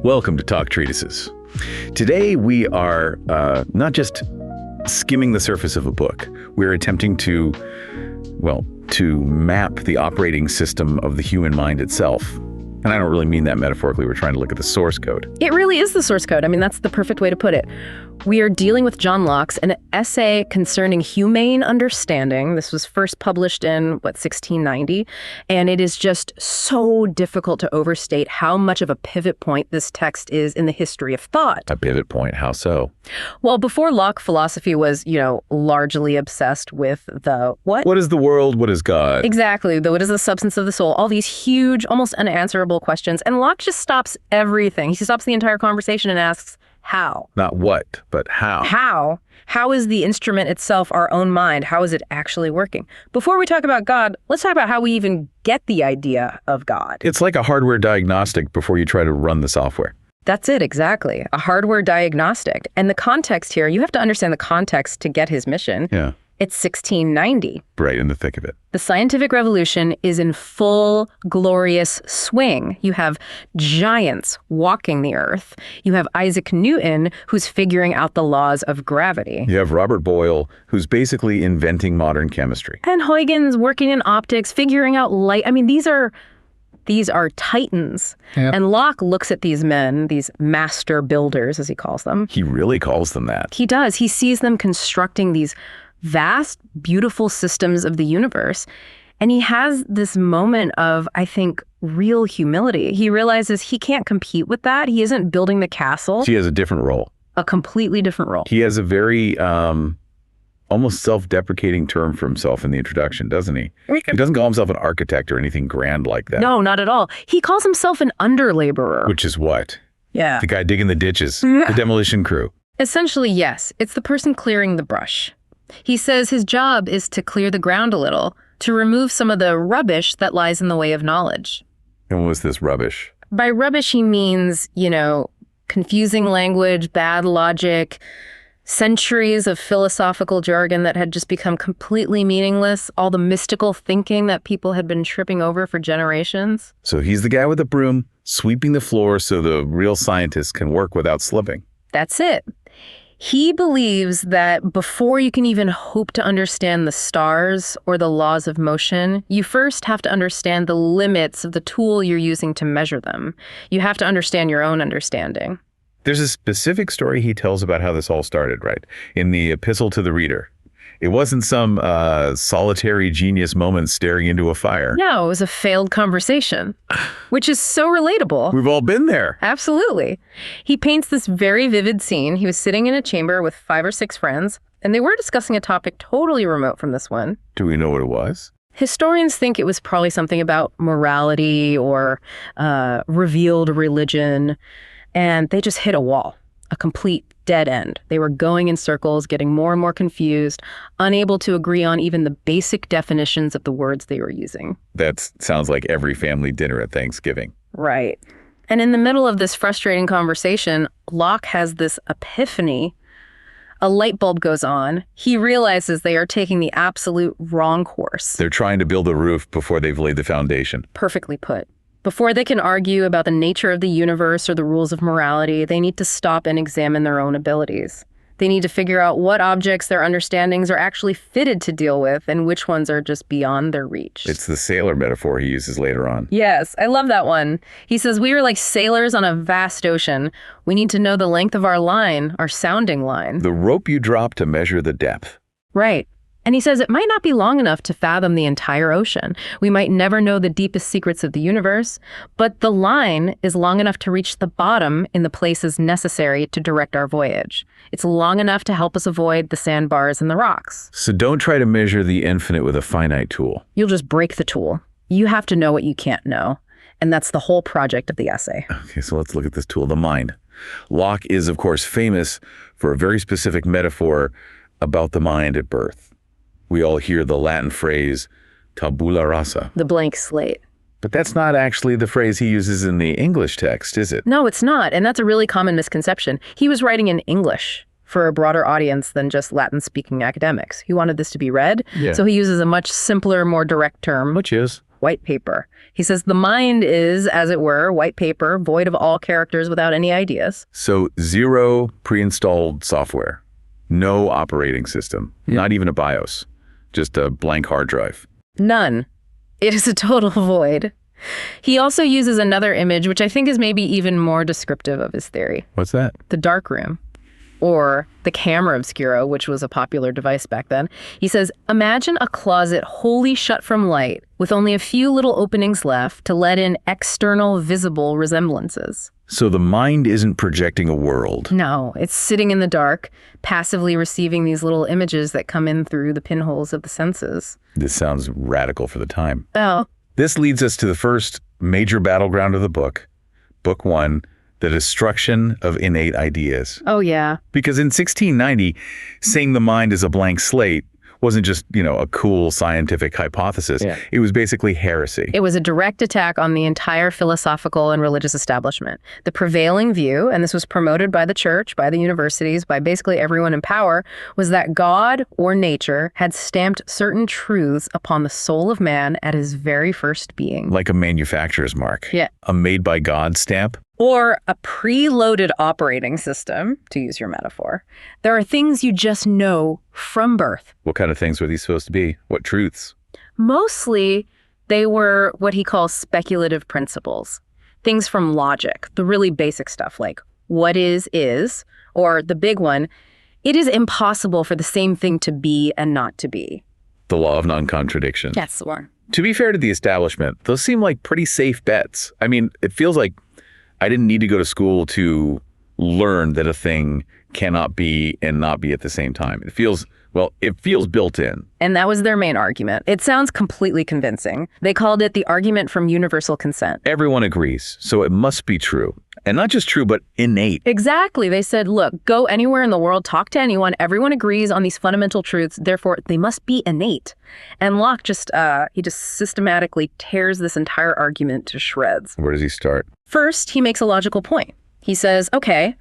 Welcome to Talk Treatises. Today we are not just skimming the surface of a book. We're attempting to map the operating system of the human mind itself. And I don't really mean that metaphorically. We're trying to look at the source code. It really is the source code. I mean, that's the perfect way to put it. We are dealing with John Locke's An Essay Concerning Humane Understanding. This was first published in, 1690? And it is just so difficult to overstate how much of a pivot point this text is in the history of thought. A pivot point? How so? Well, before Locke, philosophy was, largely obsessed with the what? What is the world? What is God? Exactly. What is the substance of the soul? All these huge, almost unanswerable questions. And Locke just stops everything. He stops the entire conversation and asks, how? Not what, but how. How? How is the instrument itself, our own mind? How is it actually working? Before we talk about God, let's talk about how we even get the idea of God. It's like a hardware diagnostic before you try to run the software. That's it, exactly. A hardware diagnostic. And the context here, you have to understand the context to get his mission. Yeah. It's 1690. Right in the thick of it. The scientific revolution is in full, glorious swing. You have giants walking the earth. You have Isaac Newton, who's figuring out the laws of gravity. You have Robert Boyle, who's basically inventing modern chemistry. And Huygens working in optics, figuring out light. I mean, these are titans. Yep. And Locke looks at these men, these master builders, as he calls them. He really calls them that. He does. He sees them constructing these vast, beautiful systems of the universe. And he has this moment of, I think, real humility. He realizes he can't compete with that. He isn't building the castle. He has a different role. A completely different role. He has a very almost self-deprecating term for himself in the introduction, doesn't he? He doesn't call himself an architect or anything grand like that. No, not at all. He calls himself an underlaborer. Which is what? Yeah. The guy digging the ditches, the demolition crew. Essentially, yes. It's the person clearing the brush. He says his job is to clear the ground a little, to remove some of the rubbish that lies in the way of knowledge. And what was this rubbish? By rubbish, he means, confusing language, bad logic, centuries of philosophical jargon that had just become completely meaningless, all the mystical thinking that people had been tripping over for generations. So he's the guy with the broom, sweeping the floor so the real scientists can work without slipping. That's it. He believes that before you can even hope to understand the stars or the laws of motion, you first have to understand the limits of the tool you're using to measure them. You have to understand your own understanding. There's a specific story he tells about how this all started, right? In the Epistle to the Reader. It wasn't some solitary genius moment staring into a fire. No, it was a failed conversation, which is so relatable. We've all been there. Absolutely. He paints this very vivid scene. He was sitting in a chamber with 5 or 6 friends, and they were discussing a topic totally remote from this one. Do we know what it was? Historians think it was probably something about morality or revealed religion, and they just hit a wall. A complete dead end. They were going in circles, getting more and more confused, unable to agree on even the basic definitions of the words they were using. That sounds like every family dinner at Thanksgiving. Right. And in the middle of this frustrating conversation, Locke has this epiphany. A light bulb goes on. He realizes they are taking the absolute wrong course. They're trying to build a roof before they've laid the foundation. Perfectly put. Before they can argue about the nature of the universe or the rules of morality, they need to stop and examine their own abilities. They need to figure out what objects their understandings are actually fitted to deal with and which ones are just beyond their reach. It's the sailor metaphor he uses later on. Yes, I love that one. He says, we are like sailors on a vast ocean. We need to know the length of our line, our sounding line. The rope you drop to measure the depth. Right. And he says it might not be long enough to fathom the entire ocean. We might never know the deepest secrets of the universe, but the line is long enough to reach the bottom in the places necessary to direct our voyage. It's long enough to help us avoid the sandbars and the rocks. So don't try to measure the infinite with a finite tool. You'll just break the tool. You have to know what you can't know. And that's the whole project of the essay. Okay, so let's look at this tool, the mind. Locke is, of course, famous for a very specific metaphor about the mind at birth. We all hear the Latin phrase, tabula rasa. The blank slate. But that's not actually the phrase he uses in the English text, is it? No, it's not. And that's a really common misconception. He was writing in English for a broader audience than just Latin-speaking academics. He wanted this to be read, so he uses a much simpler, more direct term. Which is? white paper. He says the mind is, as it were, white paper, void of all characters, without any ideas. So 0 pre-installed software, no operating system, not even a BIOS, just a blank hard drive. None. It is a total void. He also uses another image, which I think is maybe even more descriptive of his theory. What's that? The dark room, or the camera obscura, which was a popular device back then. He says, imagine a closet wholly shut from light, with only a few little openings left to let in external visible resemblances. So the mind isn't projecting a world. No, it's sitting in the dark, passively receiving these little images that come in through the pinholes of the senses. This sounds radical for the time. Oh. This leads us to the first major battleground of the book, Book 1, the destruction of innate ideas. Oh, yeah. Because in 1690, saying the mind is a blank slate wasn't just, a cool scientific hypothesis. Yeah. It was basically heresy. It was a direct attack on the entire philosophical and religious establishment. The prevailing view, and this was promoted by the church, by the universities, by basically everyone in power, was that God or nature had stamped certain truths upon the soul of man at his very first being. Like a manufacturer's mark. Yeah. A made by God stamp. Or a preloaded operating system, to use your metaphor. There are things you just know from birth. What kind of things were these supposed to be? What truths? Mostly, they were what he calls speculative principles. Things from logic, the really basic stuff like what is, or the big one, it is impossible for the same thing to be and not to be. The law of non-contradiction. That's the one. To be fair to the establishment, those seem like pretty safe bets. I mean, it feels like I didn't need to go to school to learn that a thing cannot be and not be at the same time. It feels built in. And that was their main argument. It sounds completely convincing. They called it the argument from universal consent. Everyone agrees, so it must be true. And not just true, but innate. Exactly. They said, look, go anywhere in the world, talk to anyone, everyone agrees on these fundamental truths, therefore they must be innate. And Locke just systematically tears this entire argument to shreds. Where does he start? First, he makes a logical point. He says, okay,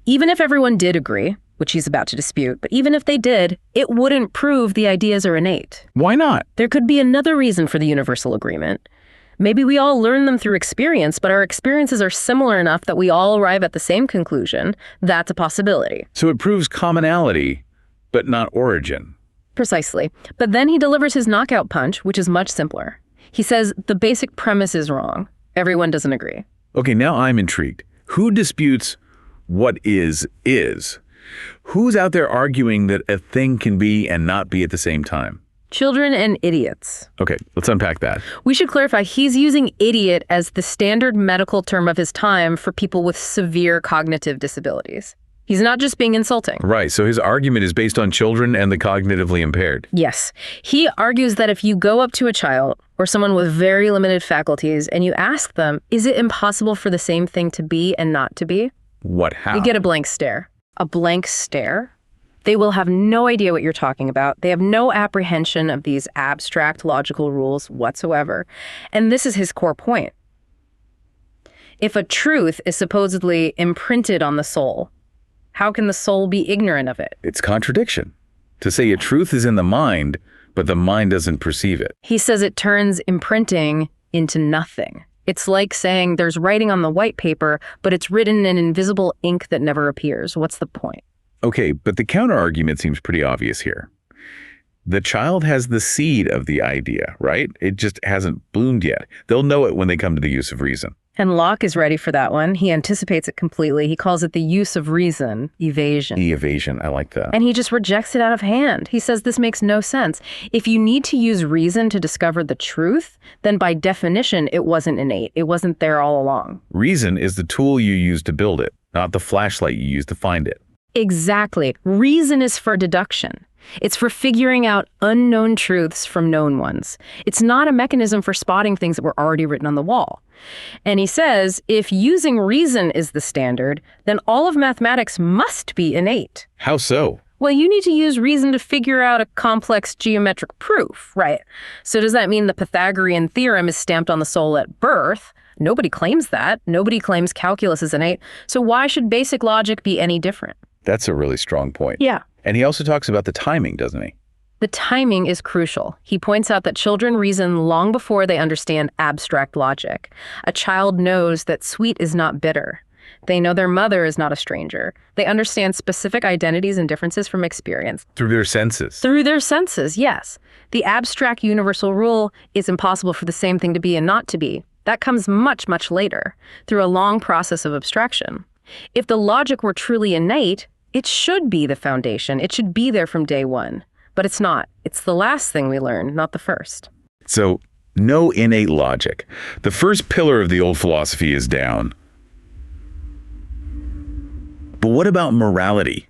even if everyone did agree, which he's about to dispute, but even if they did, it wouldn't prove the ideas are innate. Why not? There could be another reason for the universal agreement. Maybe we all learn them through experience, but our experiences are similar enough that we all arrive at the same conclusion. That's a possibility. So it proves commonality, but not origin. Precisely. But then he delivers his knockout punch, which is much simpler. He says the basic premise is wrong. Everyone doesn't agree. Okay, now I'm intrigued. Who disputes what is? Who's out there arguing that a thing can be and not be at the same time? Children and idiots. Okay, let's unpack that. We should clarify, he's using idiot as the standard medical term of his time for people with severe cognitive disabilities. He's not just being insulting. Right, so his argument is based on children and the cognitively impaired. Yes. He argues that if you go up to a child or someone with very limited faculties and you ask them, is it impossible for the same thing to be and not to be? How? You get a blank stare. A blank stare? They will have no idea what you're talking about. They have no apprehension of these abstract logical rules whatsoever. And this is his core point. If a truth is supposedly imprinted on the soul, how can the soul be ignorant of it? It's contradiction. To say a truth is in the mind, but the mind doesn't perceive it. He says it turns imprinting into nothing. It's like saying there's writing on the white paper, but it's written in invisible ink that never appears. What's the point? Okay, but the counter-argument seems pretty obvious here. The child has the seed of the idea, right? It just hasn't bloomed yet. They'll know it when they come to the use of reason. And Locke is ready for that one. He anticipates it completely. He calls it the use of reason, evasion. Evasion, I like that. And he just rejects it out of hand. He says this makes no sense. If you need to use reason to discover the truth, then by definition, it wasn't innate. It wasn't there all along. Reason is the tool you use to build it, not the flashlight you use to find it. Exactly. Reason is for deduction. It's for figuring out unknown truths from known ones. It's not a mechanism for spotting things that were already written on the wall. And he says, if using reason is the standard, then all of mathematics must be innate. How so? Well, you need to use reason to figure out a complex geometric proof, right? So does that mean the Pythagorean theorem is stamped on the soul at birth? Nobody claims that. Nobody claims calculus is innate. So why should basic logic be any different? That's a really strong point. Yeah. And he also talks about the timing, doesn't he? The timing is crucial. He points out that children reason long before they understand abstract logic. A child knows that sweet is not bitter. They know their mother is not a stranger. They understand specific identities and differences from experience. Through their senses. Through their senses, yes. The abstract universal rule is impossible for the same thing to be and not to be. That comes much, much later, through a long process of abstraction. If the logic were truly innate, it should be the foundation. It should be there from day one. But it's not. It's the last thing we learn, not the first. So, no innate logic. The first pillar of the old philosophy is down. But what about morality?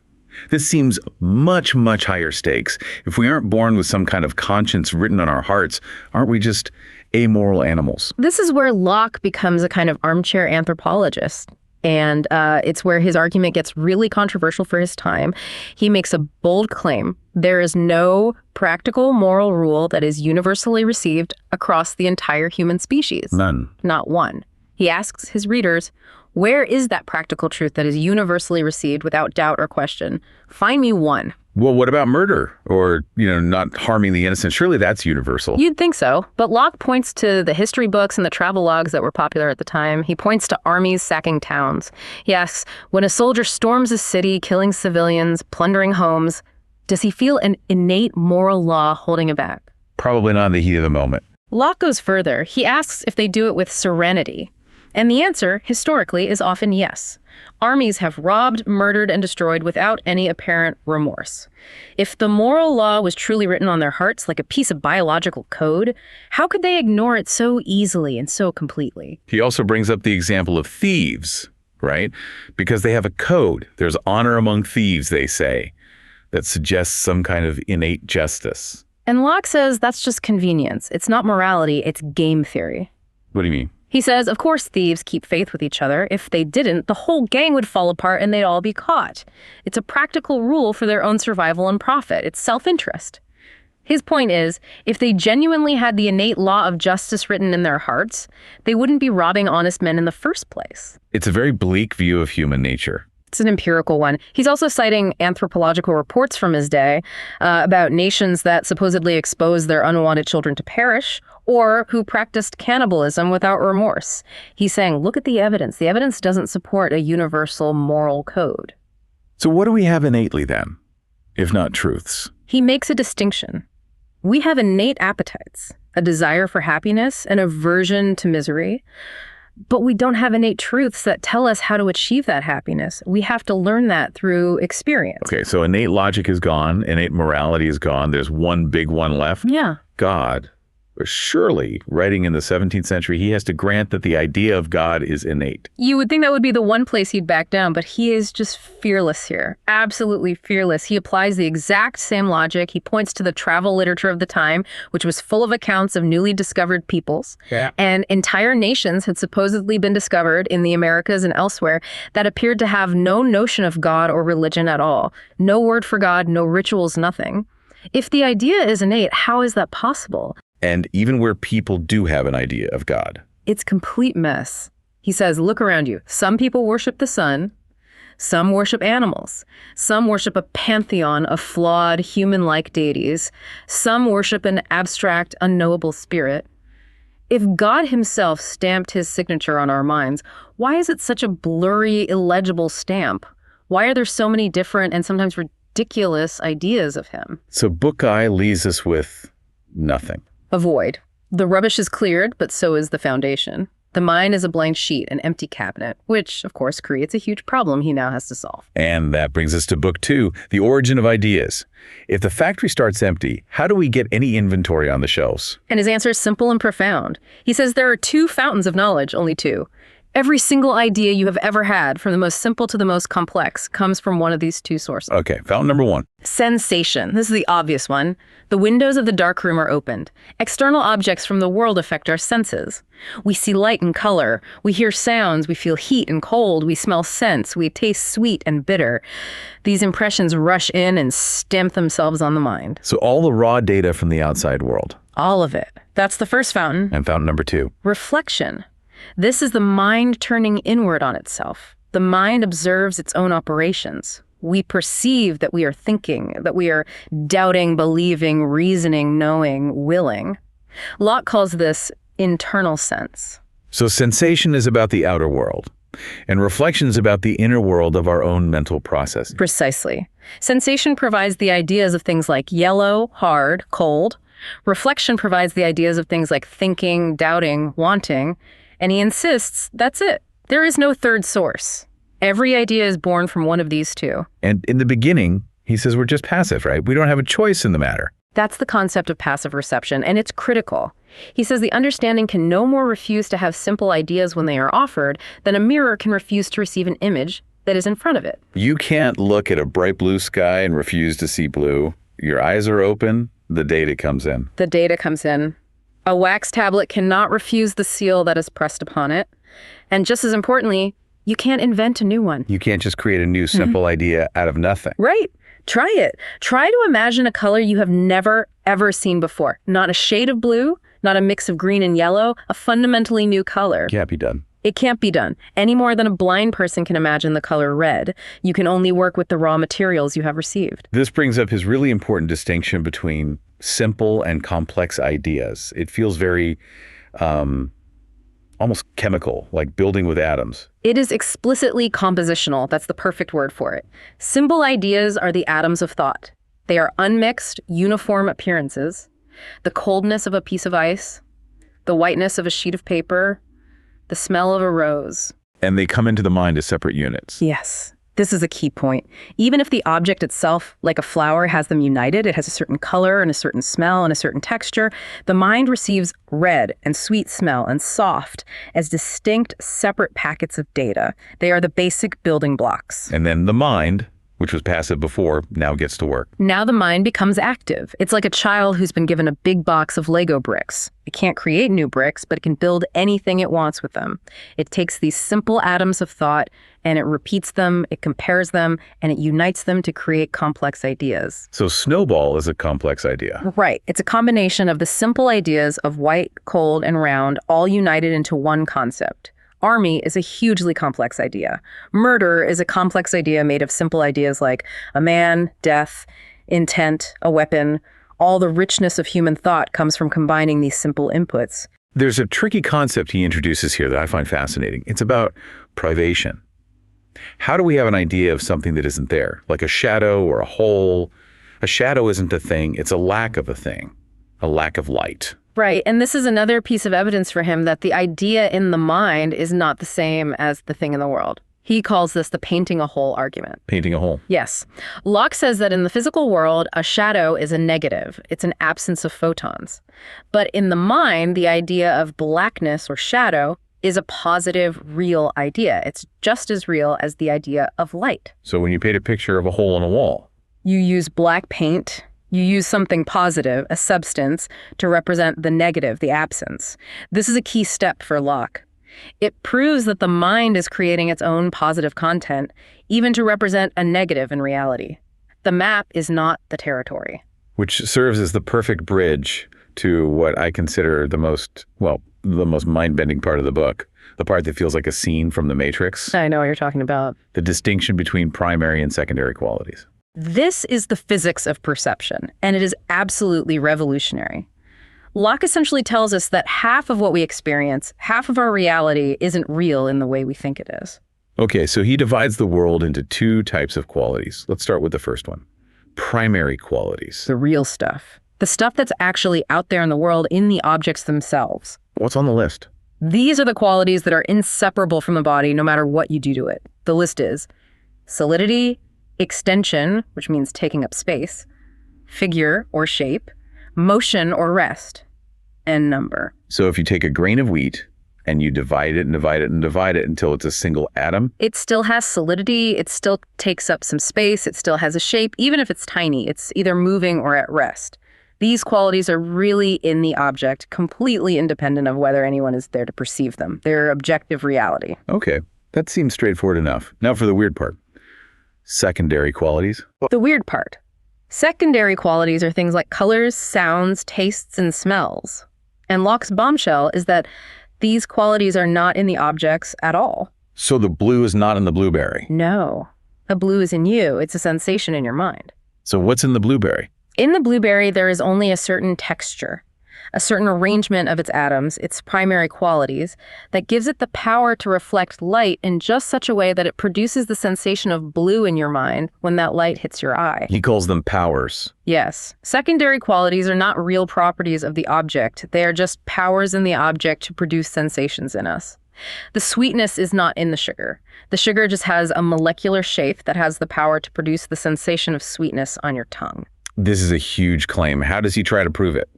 This seems much, much higher stakes. If we aren't born with some kind of conscience written on our hearts, aren't we just amoral animals? This is where Locke becomes a kind of armchair anthropologist. And it's where his argument gets really controversial for his time. He makes a bold claim. There is no practical moral rule that is universally received across the entire human species. None. Not one. He asks his readers, where is that practical truth that is universally received without doubt or question? Find me one. Well, what about murder or, not harming the innocent? Surely that's universal. You'd think so. But Locke points to the history books and the travel logs that were popular at the time. He points to armies sacking towns. He asks, when a soldier storms a city, killing civilians, plundering homes, does he feel an innate moral law holding him back? Probably not in the heat of the moment. Locke goes further. He asks if they do it with serenity. And the answer, historically, is often yes. Armies have robbed, murdered, and destroyed without any apparent remorse. If the moral law was truly written on their hearts like a piece of biological code, how could they ignore it so easily and so completely? He also brings up the example of thieves, right? Because they have a code. There's honor among thieves, they say, that suggests some kind of innate justice. And Locke says that's just convenience. It's not morality, it's game theory. What do you mean? He says, of course, thieves keep faith with each other. If they didn't, the whole gang would fall apart and they'd all be caught. It's a practical rule for their own survival and profit. It's self-interest. His point is, if they genuinely had the innate law of justice written in their hearts, they wouldn't be robbing honest men in the first place. It's a very bleak view of human nature. It's an empirical one. He's also citing anthropological reports from his day about nations that supposedly exposed their unwanted children to perish or who practiced cannibalism without remorse. He's saying, look at the evidence. The evidence doesn't support a universal moral code. So what do we have innately then, if not truths? He makes a distinction. We have innate appetites, a desire for happiness, an aversion to misery. But we don't have innate truths that tell us how to achieve that happiness. We have to learn that through experience. Okay, so innate logic is gone. Innate morality is gone. There's one big one left. Yeah. God. Surely, writing in the 17th century, he has to grant that the idea of God is innate. You would think that would be the one place he'd back down, but he is just fearless here. Absolutely fearless. He applies the exact same logic. He points to the travel literature of the time, which was full of accounts of newly discovered peoples. Yeah. And entire nations had supposedly been discovered in the Americas and elsewhere that appeared to have no notion of God or religion at all. No word for God, no rituals, nothing. If the idea is innate, how is that possible? And even where people do have an idea of God. It's complete mess. He says, look around you. Some people worship the sun. Some worship animals. Some worship a pantheon of flawed, human-like deities. Some worship an abstract, unknowable spirit. If God himself stamped his signature on our minds, why is it such a blurry, illegible stamp? Why are there so many different and sometimes ridiculous ideas of him? So Book I leaves us with nothing. Avoid. The rubbish is cleared, but so is the foundation. The mind is a blank sheet, an empty cabinet, which, of course, creates a huge problem he now has to solve. And that brings us to Book 2, The Origin of Ideas. If the factory starts empty, how do we get any inventory on the shelves? And his answer is simple and profound. He says there are two fountains of knowledge, only two. Every single idea you have ever had, from the most simple to the most complex, comes from one of these two sources. Okay, fountain number one. Sensation. This is the obvious one. The windows of the dark room are opened. External objects from the world affect our senses. We see light and color. We hear sounds. We feel heat and cold. We smell scents. We taste sweet and bitter. These impressions rush in and stamp themselves on the mind. So all the raw data from the outside world. All of it. That's the first fountain. And fountain number two. Reflection. This is the mind turning inward on itself. The mind observes its own operations. We perceive that we are thinking, that we are doubting, believing, reasoning, knowing, willing. Locke calls this internal sense. So sensation is about the outer world, and reflection is about the inner world of our own mental process. Precisely. Sensation provides the ideas of things like yellow, hard, cold. Reflection provides the ideas of things like thinking, doubting, wanting. And he insists that's it. There is no third source. Every idea is born from one of these two. And in the beginning, he says we're just passive, right? We don't have a choice in the matter. That's the concept of passive reception, and it's critical. He says the understanding can no more refuse to have simple ideas when they are offered than a mirror can refuse to receive an image that is in front of it. You can't look at a bright blue sky and refuse to see blue. Your eyes are open, the data comes in. The data comes in. A wax tablet cannot refuse the seal that is pressed upon it. And just as importantly, you can't invent a new one. You can't just create a new simple idea out of nothing. Right. Try it. Try to imagine a color you have never, ever seen before. Not a shade of blue, not a mix of green and yellow, a fundamentally new color. Can't be done. It can't be done. Any more than a blind person can imagine the color red. You can only work with the raw materials you have received. This brings up his really important distinction between simple and complex ideas. It feels very almost chemical, like building with atoms. It is explicitly compositional. That's the perfect word for it. Simple ideas are the atoms of thought. They are unmixed, uniform appearances. The coldness of a piece of ice, the whiteness of a sheet of paper, the smell of a rose. And they come into the mind as separate units. Yes. This is a key point. Even if the object itself, like a flower, has them united, it has a certain color and a certain smell and a certain texture, the mind receives red and sweet smell and soft as distinct, separate packets of data. They are the basic building blocks. And then the mind, which was passive before, now gets to work. Now the mind becomes active. It's like a child who's been given a big box of Lego bricks. It can't create new bricks, but it can build anything it wants with them. It takes these simple atoms of thought and it repeats them, it compares them, and it unites them to create complex ideas. So snowball is a complex idea. Right. It's a combination of the simple ideas of white, cold, and round, all united into one concept. Army is a hugely complex idea. Murder is a complex idea made of simple ideas like a man, death, intent, a weapon. All the richness of human thought comes from combining these simple inputs. There's a tricky concept he introduces here that I find fascinating. It's about privation. How do we have an idea of something that isn't there, like a shadow or a hole? A shadow isn't a thing, it's a lack of a thing, a lack of light. Right, and this is another piece of evidence for him that the idea in the mind is not the same as the thing in the world. He calls this the painting a hole argument. Painting a hole. Yes. Locke says that in the physical world, a shadow is a negative. It's an absence of photons. But in the mind, the idea of blackness or shadow is a positive, real idea. It's just as real as the idea of light. So when you paint a picture of a hole in a wall, you use black paint. You use something positive, a substance, to represent the negative, the absence. This is a key step for Locke. It proves that the mind is creating its own positive content, even to represent a negative in reality. The map is not the territory. Which serves as the perfect bridge to what I consider the most mind-bending part of the book, the part that feels like a scene from The Matrix. I know what you're talking about. The distinction between primary and secondary qualities. This is the physics of perception, and it is absolutely revolutionary. Locke essentially tells us that half of what we experience, half of our reality, isn't real in the way we think it is. Okay, so he divides the world into two types of qualities. Let's start with the first one. Primary qualities. The real stuff. The stuff that's actually out there in the world in the objects themselves. What's on the list? These are the qualities that are inseparable from the body no matter what you do to it. The list is solidity, extension, which means taking up space, figure or shape, motion or rest, and number. So if you take a grain of wheat and you divide it and divide it and divide it until it's a single atom, it still has solidity, it still takes up some space, it still has a shape, even if it's tiny, it's either moving or at rest. These qualities are really in the object, completely independent of whether anyone is there to perceive them. They're objective reality. Okay, that seems straightforward enough. Now for the weird part. Secondary qualities. The weird part. Secondary qualities are things like colors, sounds, tastes, and smells. And Locke's bombshell is that these qualities are not in the objects at all. So the blue is not in the blueberry? No. A blue is in you. It's a sensation in your mind. So what's in the blueberry? In the blueberry, there is only a certain texture, a certain arrangement of its atoms, its primary qualities, that gives it the power to reflect light in just such a way that it produces the sensation of blue in your mind when that light hits your eye. He calls them powers. Yes. Secondary qualities are not real properties of the object. They are just powers in the object to produce sensations in us. The sweetness is not in the sugar. The sugar just has a molecular shape that has the power to produce the sensation of sweetness on your tongue. This is a huge claim. How does he try to prove it?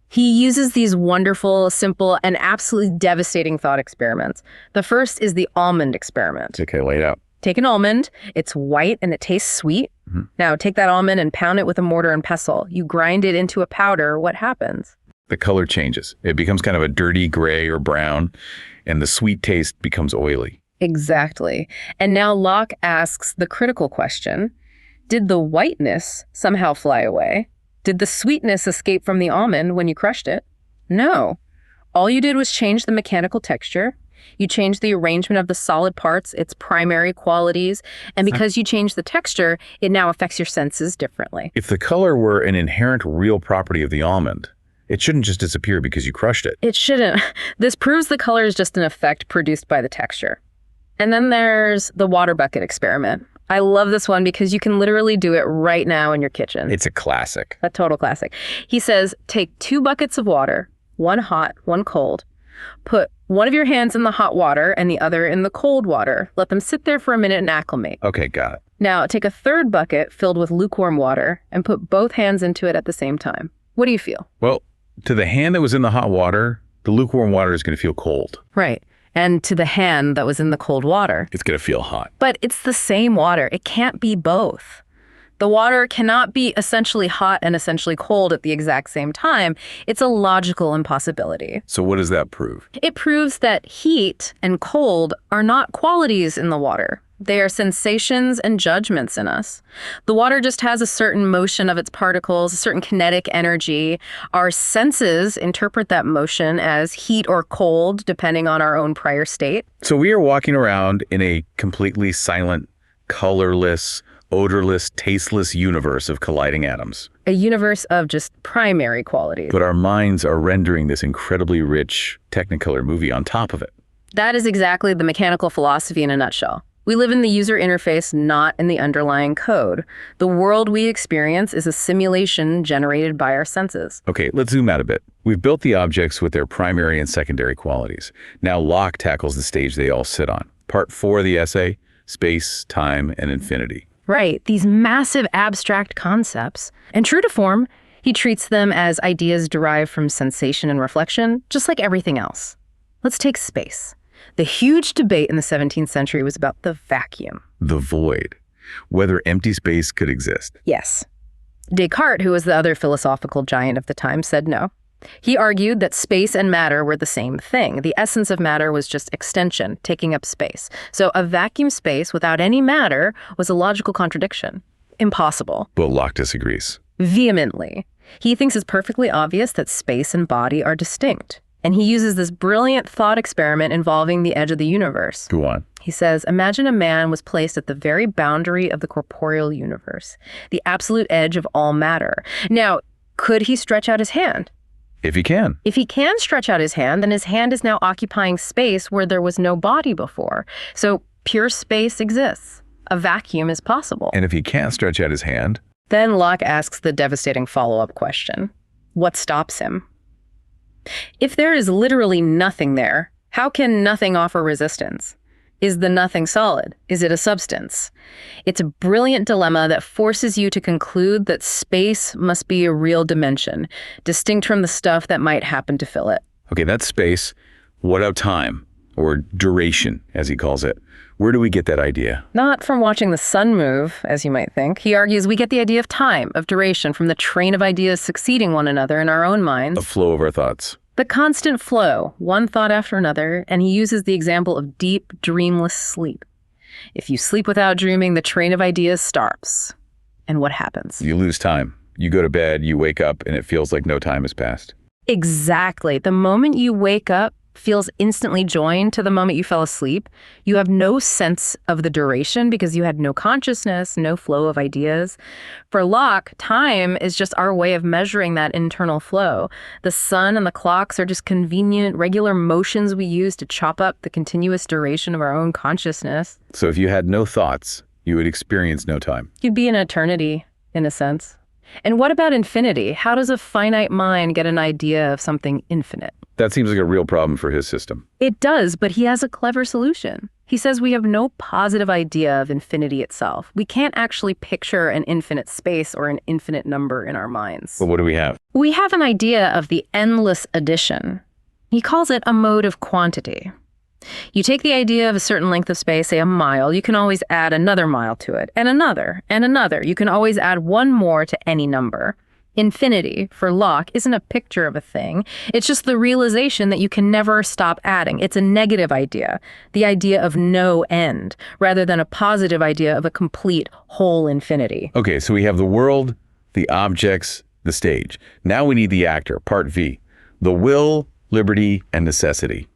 He uses these wonderful, simple, and absolutely devastating thought experiments. The first is the almond experiment. Okay, lay it out. Take an almond. It's white and it tastes sweet. Mm-hmm. Now take that almond and pound it with a mortar and pestle. You grind it into a powder. What happens? The color changes. It becomes kind of a dirty gray or brown, and the sweet taste becomes oily. Exactly. And now Locke asks the critical question, did the whiteness somehow fly away? Did the sweetness escape from the almond when you crushed it? No. All you did was change the mechanical texture. You changed the arrangement of the solid parts, its primary qualities, and because you changed the texture, it now affects your senses differently. If the color were an inherent real property of the almond, it shouldn't just disappear because you crushed it. It shouldn't. This proves the color is just an effect produced by the texture. And then there's the water bucket experiment. I love this one because you can literally do it right now in your kitchen. It's a classic. A total classic. He says, take 2 buckets of water, one hot, one cold. Put one of your hands in the hot water and the other in the cold water. Let them sit there for a minute and acclimate. Okay, got it. Now take a third bucket filled with lukewarm water and put both hands into it at the same time. What do you feel? Well, to the hand that was in the hot water, the lukewarm water is going to feel cold. Right. And to the hand that was in the cold water, It's going to feel hot. but it's the same water. It can't be both. The water cannot be essentially hot and essentially cold at the exact same time. It's a logical impossibility. So what does that prove? It proves that heat and cold are not qualities in the water. They are sensations and judgments in us. The water just has a certain motion of its particles, a certain kinetic energy. Our senses interpret that motion as heat or cold, depending on our own prior state. So we are walking around in a completely silent, colorless, odorless, tasteless universe of colliding atoms. A universe of just primary qualities. But our minds are rendering this incredibly rich Technicolor movie on top of it. That is exactly the mechanical philosophy in a nutshell. We live in the user interface, not in the underlying code. The world we experience is a simulation generated by our senses. Okay, let's zoom out a bit. We've built the objects with their primary and secondary qualities. Now Locke tackles the stage they all sit on. Part 4 of the essay, space, time, and infinity. Right, these massive abstract concepts. And true to form, he treats them as ideas derived from sensation and reflection, just like everything else. Let's take space. The huge debate in the 17th century was about the vacuum. The void. Whether empty space could exist. Yes. Descartes, who was the other philosophical giant of the time, said no. He argued that space and matter were the same thing. The essence of matter was just extension, taking up space. So a vacuum space without any matter was a logical contradiction. Impossible. But Locke disagrees. Vehemently. He thinks it's perfectly obvious that space and body are distinct. And he uses this brilliant thought experiment involving the edge of the universe. Go on. He says, imagine a man was placed at the very boundary of the corporeal universe, the absolute edge of all matter. Now, could he stretch out his hand? If he can. If he can stretch out his hand, then his hand is now occupying space where there was no body before. So pure space exists. A vacuum is possible. And if he can't stretch out his hand? Then Locke asks the devastating follow-up question. What stops him? If there is literally nothing there, how can nothing offer resistance? Is the nothing solid? Is it a substance? It's a brilliant dilemma that forces you to conclude that space must be a real dimension, distinct from the stuff that might happen to fill it. Okay, that's space. What about time? Or duration, as he calls it. Where do we get that idea? Not from watching the sun move, as you might think. He argues we get the idea of time, of duration, from the train of ideas succeeding one another in our own minds. A flow of our thoughts. The constant flow, one thought after another, and he uses the example of deep, dreamless sleep. If you sleep without dreaming, the train of ideas stops. And what happens? You lose time. You go to bed, you wake up, and it feels like no time has passed. Exactly. The moment you wake up, feels instantly joined to the moment you fell asleep. You have no sense of the duration because you had no consciousness, no flow of ideas. For Locke, time is just our way of measuring that internal flow. The sun and the clocks are just convenient, regular motions we use to chop up the continuous duration of our own consciousness. So if you had no thoughts, you would experience no time. You'd be in eternity, in a sense. And what about infinity? How does a finite mind get an idea of something infinite? That seems like a real problem for his system. It does, but he has a clever solution. He says we have no positive idea of infinity itself. We can't actually picture an infinite space or an infinite number in our minds. Well, what do we have? We have an idea of the endless addition. He calls it a mode of quantity. You take the idea of a certain length of space, say a mile, you can always add another mile to it, and another, and another. You can always add one more to any number. Infinity, for Locke, isn't a picture of a thing. It's just the realization that you can never stop adding. It's a negative idea, the idea of no end, rather than a positive idea of a complete whole infinity. Okay, so we have the world, the objects, the stage. Now we need the actor, part V. The will, liberty, and necessity.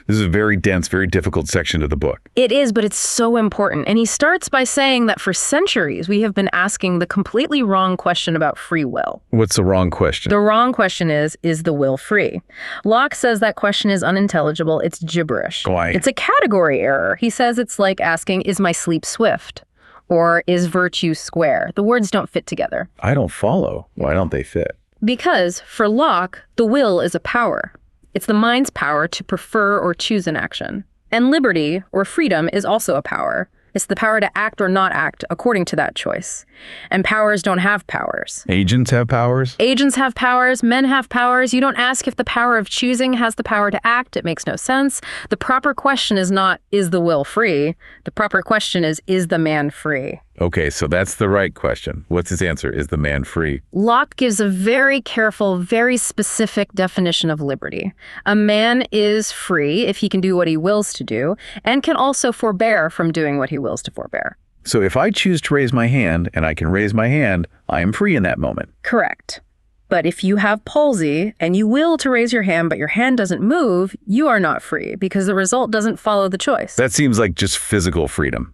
This is a very dense, very difficult section of the book. It is, but it's so important. And he starts by saying that for centuries, we have been asking the completely wrong question about free will. What's the wrong question? The wrong question is the will free? Locke says that question is unintelligible. It's gibberish. Why? It's a category error. He says it's like asking, is my sleep swift? Or is virtue square? The words don't fit together. I don't follow. Why don't they fit? Because for Locke, the will is a power. It's the mind's power to prefer or choose an action. And liberty, or freedom, is also a power. It's the power to act or not act according to that choice. And powers don't have powers. Agents have powers? Agents have powers. Men have powers. You don't ask if the power of choosing has the power to act. It makes no sense. The proper question is not, is the will free? The proper question is the man free? Okay, so that's the right question. What's his answer? Is the man free? Locke gives a very careful, very specific definition of liberty. A man is free if he can do what he wills to do, and can also forbear from doing what he wills to forbear. So if I choose to raise my hand, and I can raise my hand, I am free in that moment. Correct. But if you have palsy, and you will to raise your hand, but your hand doesn't move, you are not free, because the result doesn't follow the choice. That seems like just physical freedom.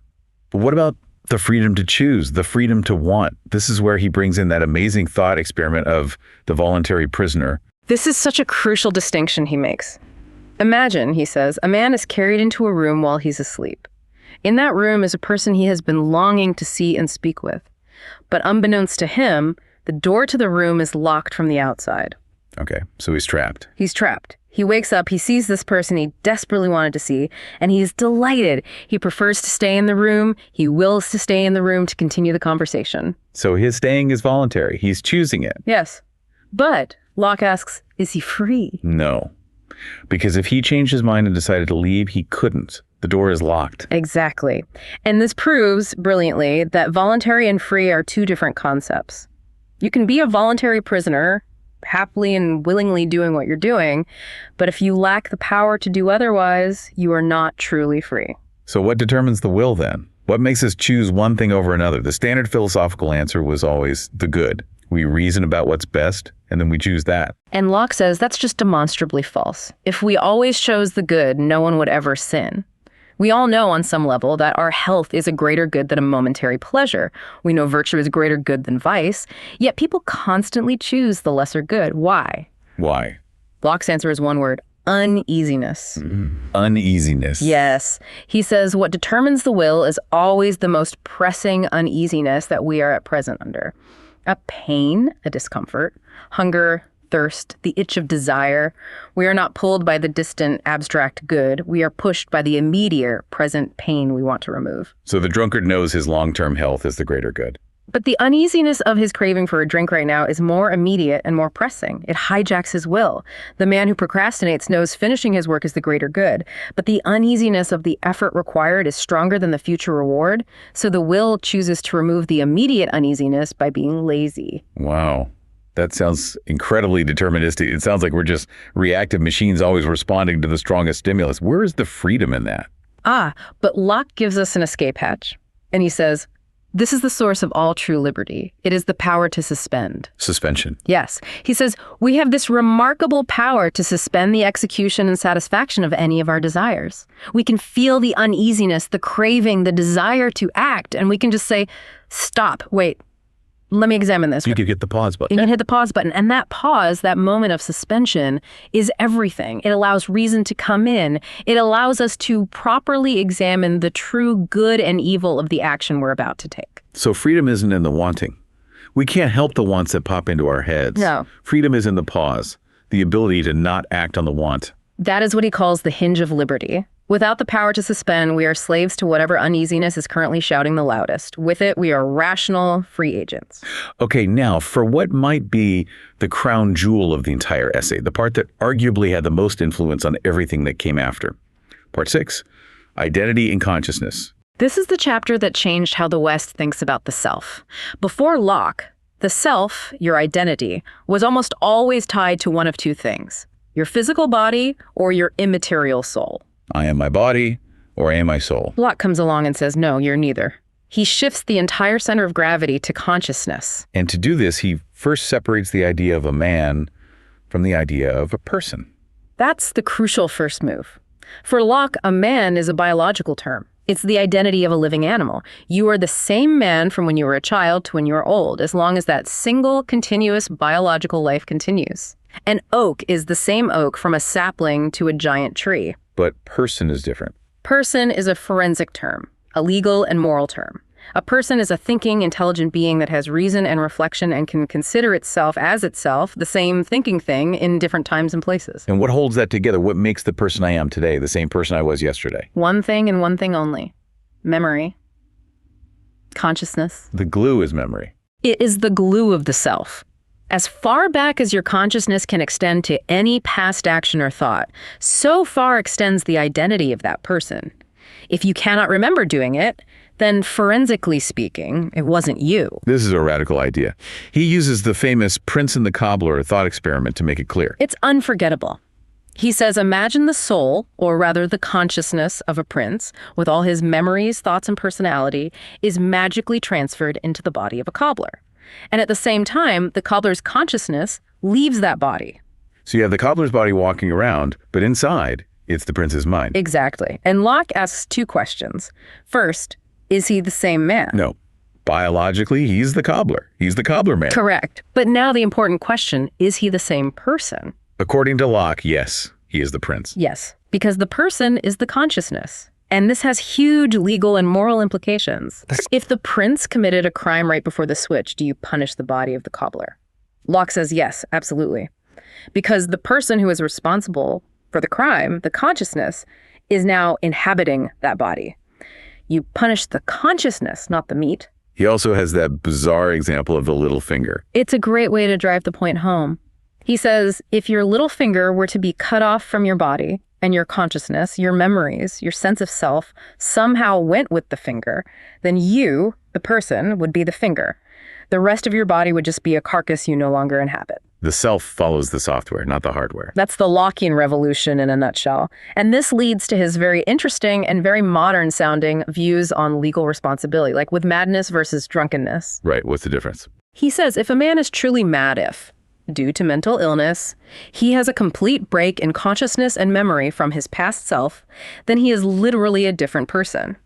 But what about the freedom to choose, the freedom to want? This is where he brings in that amazing thought experiment of the voluntary prisoner. This is such a crucial distinction he makes. Imagine, he says, a man is carried into a room while he's asleep. In that room is a person he has been longing to see and speak with. But unbeknownst to him, the door to the room is locked from the outside. Okay, so he's trapped. He's trapped. He wakes up, he sees this person he desperately wanted to see, and he's delighted. He prefers to stay in the room. He wills to stay in the room to continue the conversation. So his staying is voluntary. He's choosing it. Yes. But Locke asks, is he free? No. Because if he changed his mind and decided to leave, he couldn't. The door is locked. Exactly. And this proves brilliantly that voluntary and free are two different concepts. You can be a voluntary prisoner, happily and willingly doing what you're doing, but if you lack the power to do otherwise, you are not truly free. So what determines the will then? What makes us choose one thing over another? The standard philosophical answer was always the good. We reason about what's best, and then we choose that. And Locke says that's just demonstrably false. If we always chose the good, no one would ever sin. We all know on some level that our health is a greater good than a momentary pleasure. We know virtue is a greater good than vice, yet people constantly choose the lesser good. Why? Why? Locke's answer is one word: uneasiness. Uneasiness. Yes. He says what determines the will is always the most pressing uneasiness that we are at present under. A pain, a discomfort, hunger, thirst, the itch of desire. We are not pulled by the distant, abstract good. We are pushed by the immediate, present pain we want to remove. So the drunkard knows his long-term health is the greater good. But the uneasiness of his craving for a drink right now is more immediate and more pressing. It hijacks his will. The man who procrastinates knows finishing his work is the greater good, but the uneasiness of the effort required is stronger than the future reward, so the will chooses to remove the immediate uneasiness by being lazy. Wow. That sounds incredibly deterministic. It sounds like we're just reactive machines always responding to the strongest stimulus. Where is the freedom in that? But Locke gives us an escape hatch. And he says, This is the source of all true liberty. It is the power to suspend. Suspension. Yes. He says, we have this remarkable power to suspend the execution and satisfaction of any of our desires. We can feel the uneasiness, the craving, the desire to act, and we can just say, stop, wait, let me examine this. You could hit the pause button. You can hit the pause button. And that pause, that moment of suspension, is everything. It allows reason to come in. It allows us to properly examine the true good and evil of the action we're about to take. So freedom isn't in the wanting. We can't help the wants that pop into our heads. No. Freedom is in the pause, the ability to not act on the want. That is what he calls the hinge of liberty. Without the power to suspend, we are slaves to whatever uneasiness is currently shouting the loudest. With it, we are rational, free agents. Okay, now for what might be the crown jewel of the entire essay, the part that arguably had the most influence on everything that came after. Part 6, Identity and Consciousness. This is the chapter that changed how the West thinks about the self. Before Locke, the self, your identity, was almost always tied to one of two things: your physical body or your immaterial soul. I am my body, or I am my soul. Locke comes along and says, no, you're neither. He shifts the entire center of gravity to consciousness. And to do this, he first separates the idea of a man from the idea of a person. That's the crucial first move. For Locke, a man is a biological term. It's the identity of a living animal. You are the same man from when you were a child to when you are old, as long as that single, continuous biological life continues. An oak is the same oak from a sapling to a giant tree. But person is different. Person is a forensic term, a legal and moral term. A person is a thinking, intelligent being that has reason and reflection and can consider itself as itself, the same thinking thing, in different times and places. And what holds that together? What makes the person I am today the same person I was yesterday? One thing and one thing only: memory. Consciousness. The glue is memory. It is the glue of the self. As far back as your consciousness can extend to any past action or thought, so far extends the identity of that person. If you cannot remember doing it, then forensically speaking, it wasn't you. This is a radical idea. He uses the famous Prince and the Cobbler thought experiment to make it clear. It's unforgettable. He says, imagine the soul, or rather the consciousness of a prince, with all his memories, thoughts, and personality, is magically transferred into the body of a cobbler. And at the same time, the cobbler's consciousness leaves that body. So you have the cobbler's body walking around, but inside, it's the prince's mind. Exactly. And Locke asks two questions. First, is he the same man? No. Biologically, he's the cobbler. He's the cobbler man. Correct. But now the important question, is he the same person? According to Locke, yes, he is the prince. Yes, because the person is the consciousness. And this has huge legal and moral implications. If the prince committed a crime right before the switch, do you punish the body of the cobbler? Locke says yes, absolutely. Because the person who is responsible for the crime, the consciousness, is now inhabiting that body. You punish the consciousness, not the meat. He also has that bizarre example of the little finger. It's a great way to drive the point home. He says, if your little finger were to be cut off from your body, and your consciousness, your memories, your sense of self somehow went with the finger, then you, the person, would be the finger. The rest of your body would just be a carcass you no longer inhabit. The self follows the software, not the hardware. That's the Lockean revolution in a nutshell. And this leads to his very interesting and very modern-sounding views on legal responsibility, like with madness versus drunkenness. Right, what's the difference? He says if a man is truly mad due to mental illness, he has a complete break in consciousness and memory from his past self, then he is literally a different person.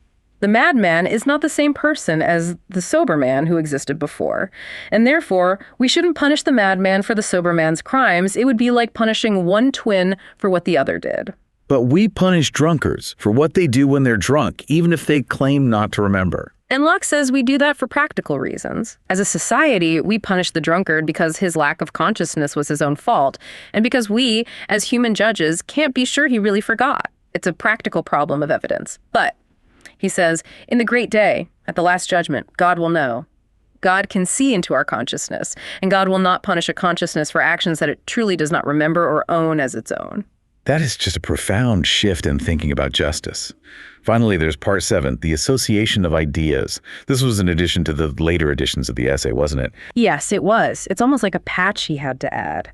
The madman is not the same person as the sober man who existed before, and therefore, we shouldn't punish the madman for the sober man's crimes. It would be like punishing one twin for what the other did. But we punish drunkards for what they do when they're drunk, even if they claim not to remember. And Locke says we do that for practical reasons. As a society, we punish the drunkard because his lack of consciousness was his own fault, and because we, as human judges, can't be sure he really forgot. It's a practical problem of evidence. But, he says, in the great day, at the last judgment, God will know. God can see into our consciousness, and God will not punish a consciousness for actions that it truly does not remember or own as its own. That is just a profound shift in thinking about justice. Finally, there's part 7, the association of ideas. This was an addition to the later editions of the essay, wasn't it? Yes, it was. It's almost like a patch he had to add.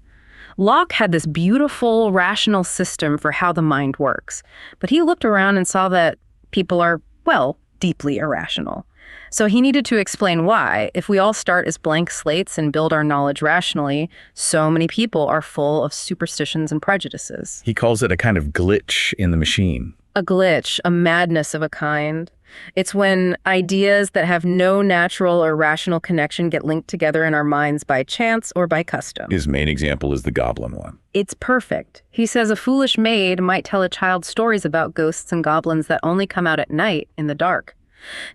Locke had this beautiful, rational system for how the mind works, but he looked around and saw that people are, well, deeply irrational. So he needed to explain why, if we all start as blank slates and build our knowledge rationally, so many people are full of superstitions and prejudices. He calls it a kind of glitch in the machine. A glitch, a madness of a kind. It's when ideas that have no natural or rational connection get linked together in our minds by chance or by custom. His main example is the goblin one. It's perfect. He says a foolish maid might tell a child stories about ghosts and goblins that only come out at night in the dark.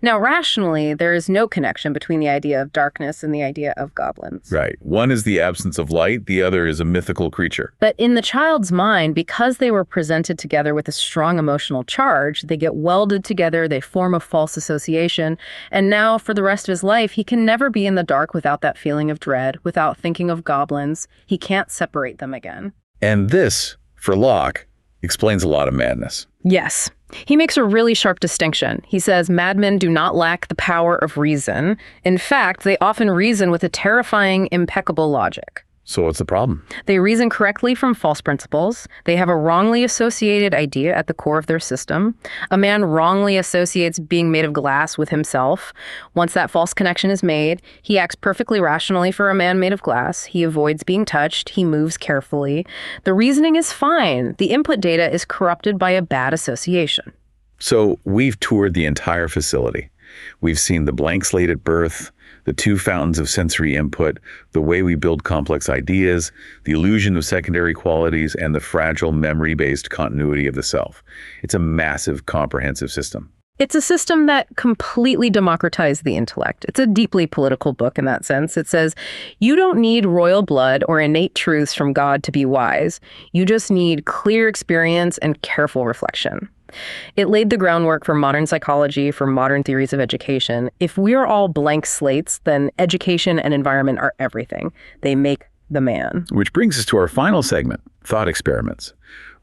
Now, rationally, there is no connection between the idea of darkness and the idea of goblins. Right. One is the absence of light, the other is a mythical creature. But in the child's mind, because they were presented together with a strong emotional charge, they get welded together, they form a false association, and now for the rest of his life, he can never be in the dark without that feeling of dread, without thinking of goblins. He can't separate them again. And this, for Locke, explains a lot of madness. Yes. He makes a really sharp distinction. He says madmen do not lack the power of reason. In fact, they often reason with a terrifying, impeccable logic. So what's the problem? They reason correctly from false principles. They have a wrongly associated idea at the core of their system. A man wrongly associates being made of glass with himself. Once that false connection is made, he acts perfectly rationally for a man made of glass. He avoids being touched. He moves carefully. The reasoning is fine. The input data is corrupted by a bad association. So we've toured the entire facility. We've seen the blank slate at birth, the two fountains of sensory input, the way we build complex ideas, the illusion of secondary qualities, and the fragile memory-based continuity of the self. It's a massive, comprehensive system. It's a system that completely democratized the intellect. It's a deeply political book in that sense. It says, you don't need royal blood or innate truths from God to be wise. You just need clear experience and careful reflection. It laid the groundwork for modern psychology, for modern theories of education. If we are all blank slates, then education and environment are everything. They make the man. Which brings us to our final segment, thought experiments.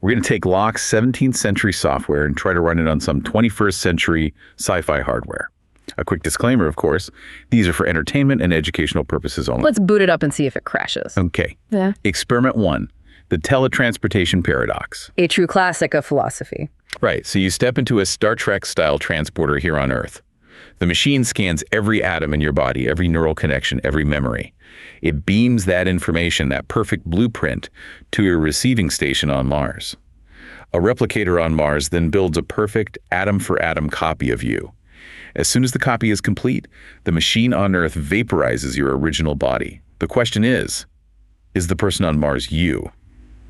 We're going to take Locke's 17th century software and try to run it on some 21st century sci-fi hardware. A quick disclaimer, of course, these are for entertainment and educational purposes only. Let's boot it up and see if it crashes. Okay. Yeah. Experiment 1, the tele-transportation paradox. A true classic of philosophy. Right, so you step into a Star Trek-style transporter here on Earth. The machine scans every atom in your body, every neural connection, every memory. It beams that information, that perfect blueprint, to your receiving station on Mars. A replicator on Mars then builds a perfect atom-for-atom copy of you. As soon as the copy is complete, the machine on Earth vaporizes your original body. The question is the person on Mars you?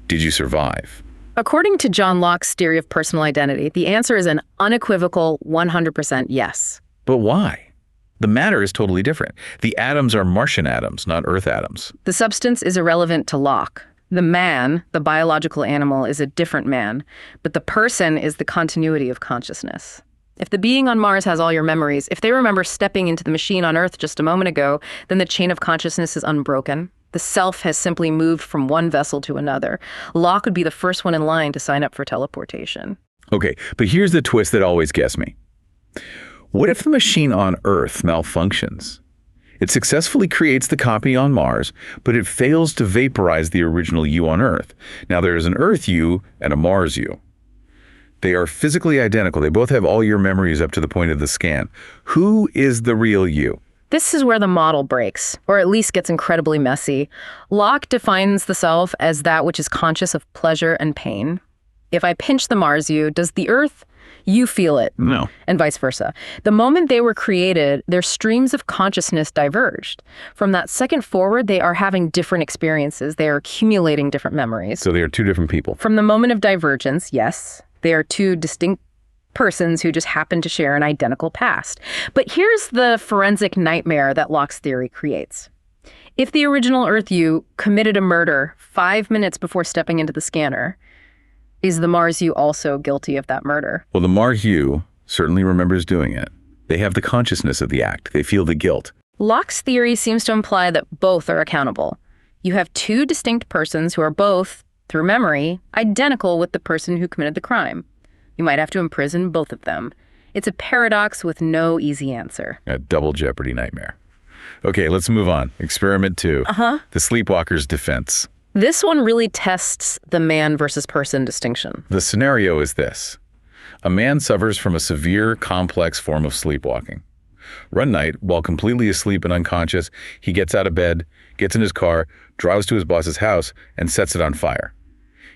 Did you survive? According to John Locke's theory of personal identity, the answer is an unequivocal 100% yes. But why? The matter is totally different. The atoms are Martian atoms, not Earth atoms. The substance is irrelevant to Locke. The man, the biological animal, is a different man, but the person is the continuity of consciousness. If the being on Mars has all your memories, if they remember stepping into the machine on Earth just a moment ago, then the chain of consciousness is unbroken. The self has simply moved from one vessel to another. Locke would be the first one in line to sign up for teleportation. Okay, but here's the twist that always gets me. What if the machine on Earth malfunctions? It successfully creates the copy on Mars, but it fails to vaporize the original you on Earth. Now there is an Earth you and a Mars you. They are physically identical. They both have all your memories up to the point of the scan. Who is the real you? This is where the model breaks, or at least gets incredibly messy. Locke defines the self as that which is conscious of pleasure and pain. If I pinch the Mars you, does the Earth? You feel it. No. And vice versa. The moment they were created, their streams of consciousness diverged. From that second forward, they are having different experiences. They are accumulating different memories. So they are two different people. From the moment of divergence, yes, they are two distinct persons who just happen to share an identical past. But here's the forensic nightmare that Locke's theory creates. If the original Earth you committed a murder 5 minutes before stepping into the scanner, is the Mars you also guilty of that murder? Well, the Mars you certainly remembers doing it. They have the consciousness of the act. They feel the guilt. Locke's theory seems to imply that both are accountable. You have two distinct persons who are both, through memory, identical with the person who committed the crime. You might have to imprison both of them. It's a paradox with no easy answer. A double jeopardy nightmare. Okay, let's move on. Experiment 2. The sleepwalker's defense. This one really tests the man versus person distinction. The scenario is this. A man suffers from a severe, complex form of sleepwalking. One night, while completely asleep and unconscious, he gets out of bed, gets in his car, drives to his boss's house, and sets it on fire.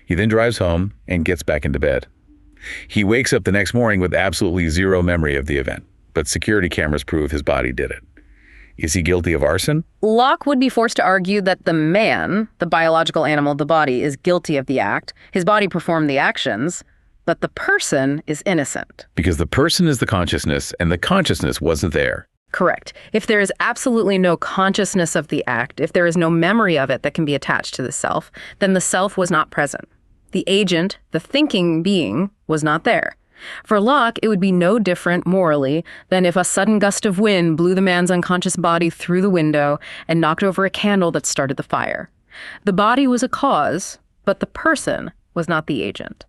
He then drives home and gets back into bed. He wakes up the next morning with absolutely zero memory of the event, but security cameras prove his body did it. Is he guilty of arson? Locke would be forced to argue that the man, the biological animal, the body, is guilty of the act. His body performed the actions, but the person is innocent. Because the person is the consciousness, and the consciousness wasn't there. Correct. If there is absolutely no consciousness of the act, if there is no memory of it that can be attached to the self, then the self was not present. The agent, the thinking being, was not there. For Locke, it would be no different morally than if a sudden gust of wind blew the man's unconscious body through the window and knocked over a candle that started the fire. The body was a cause, but the person was not the agent.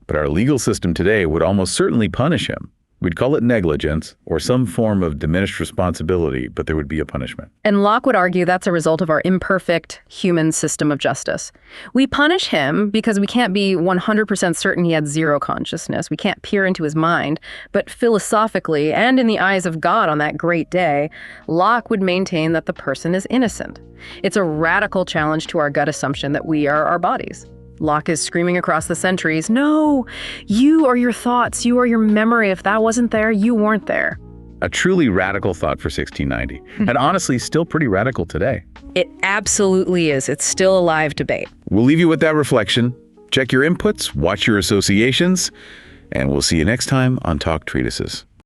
But our legal system today would almost certainly punish him. We'd call it negligence or some form of diminished responsibility, but there would be a punishment. And Locke would argue that's a result of our imperfect human system of justice. We punish him because we can't be 100% certain he had zero consciousness. We can't peer into his mind. But philosophically, and in the eyes of God on that great day, Locke would maintain that the person is innocent. It's a radical challenge to our gut assumption that we are our bodies. Locke is screaming across the centuries, no, you are your thoughts, you are your memory. If that wasn't there, you weren't there. A truly radical thought for 1690, and honestly, still pretty radical today. It absolutely is. It's still a live debate. We'll leave you with that reflection. Check your inputs, watch your associations, and we'll see you next time on Talk Treatises.